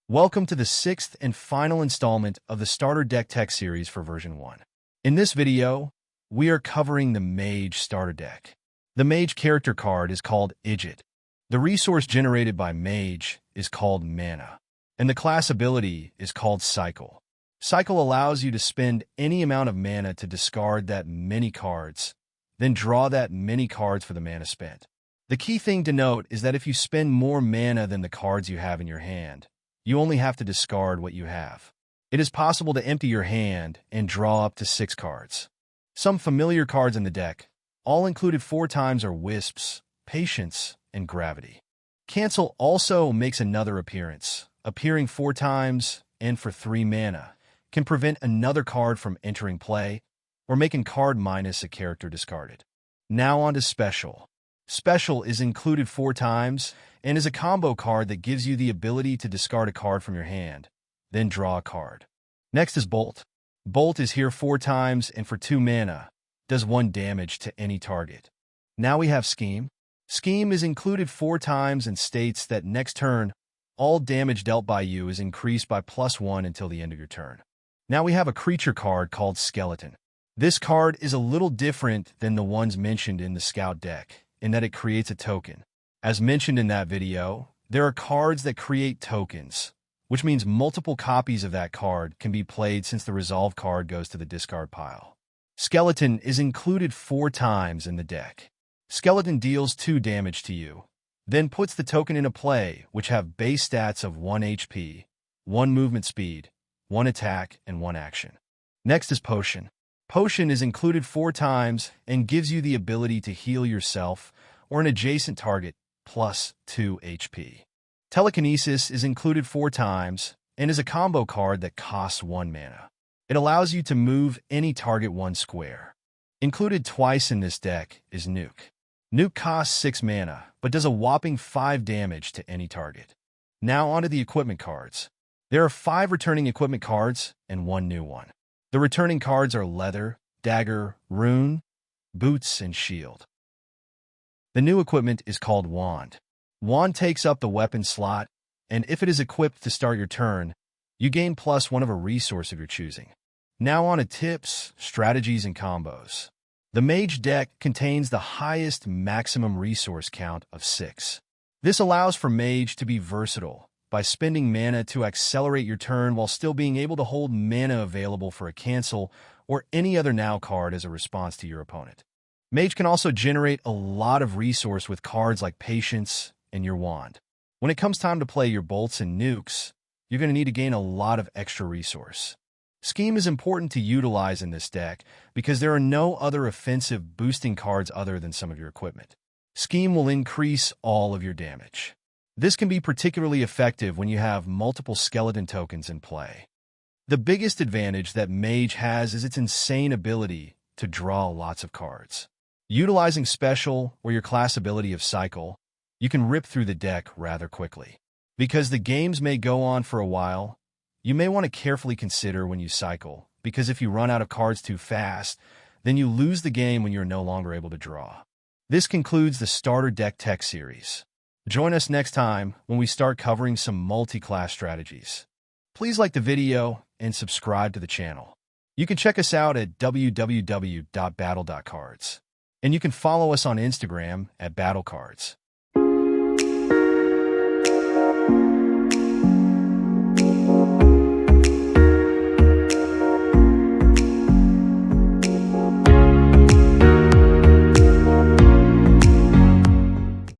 Welcome to the sixth and final installment of the Starter Deck Tech series for version 1. In this video, we are covering the Mage starter deck. The Mage character card is called Idjit. The resource generated by Mage is called Mana, and the class ability is called Cycle. Cycle allows you to spend any amount of mana to discard that many cards, then draw that many cards for the mana spent. The key thing to note is that if you spend more mana than the cards you have in your hand, you only have to discard what you have. It is possible to empty your hand and draw up to 6 cards. Some familiar cards in the deck, all included 4 times, are Wisps, Patience, and Gravity. Cancel also makes another appearance, appearing 4 times and for 3 mana, can prevent another card from entering play or making card minus a character discarded. Now on to Special. Special is included 4 times and is a combo card that gives you the ability to discard a card from your hand, then draw a card. Next is Bolt. Bolt is here 4 times and for 2 mana, does 1 damage to any target. Now we have Scheme. Scheme is included 4 times and states that next turn, all damage dealt by you is increased by +1 until the end of your turn. Now we have a creature card called Skeleton. This card is a little different than the ones mentioned in the Scout deck, in that it creates a token. As mentioned in that video, there are cards that create tokens, which means multiple copies of that card can be played since the resolve card goes to the discard pile. Skeleton is included 4 times in the deck. Skeleton deals 2 damage to you, then puts the token into play, which have base stats of 1 HP, 1 movement speed, 1 attack, and 1 action. Next is Potion. Potion is included 4 times and gives you the ability to heal yourself or an adjacent target plus 2 HP. Telekinesis is included 4 times and is a combo card that costs 1 mana. It allows you to move any target 1 square. Included twice in this deck is Nuke. Nuke costs 6 mana, but does a whopping 5 damage to any target. Now onto the equipment cards. There are 5 returning equipment cards and 1 new one. The returning cards are Leather, Dagger, Rune, Boots, and Shield. The new equipment is called Wand. Wand takes up the weapon slot, and if it is equipped to start your turn, you gain +1 of a resource of your choosing. Now on to tips, strategies, and combos. The Mage deck contains the highest maximum resource count of 6. This allows for Mage to be versatile by spending mana to accelerate your turn while still being able to hold mana available for a cancel or any other now card as a response to your opponent. Mage can also generate a lot of resource with cards like Patience and your Wand. When it comes time to play your bolts and nukes, you're going to need to gain a lot of extra resource. Scheme is important to utilize in this deck because there are no other offensive boosting cards other than some of your equipment. Scheme will increase all of your damage. This can be particularly effective when you have multiple skeleton tokens in play. The biggest advantage that Mage has is its insane ability to draw lots of cards. Utilizing Special or your class ability of Cycle, you can rip through the deck rather quickly. Because the games may go on for a while, you may want to carefully consider when you cycle, because if you run out of cards too fast, then you lose the game when you're no longer able to draw. This concludes the Starter Deck Tech series. Join us next time when we start covering some multi-class strategies. Please like the video and subscribe to the channel. You can check us out at www.battle.cards. And you can follow us on Instagram at BATL Cards.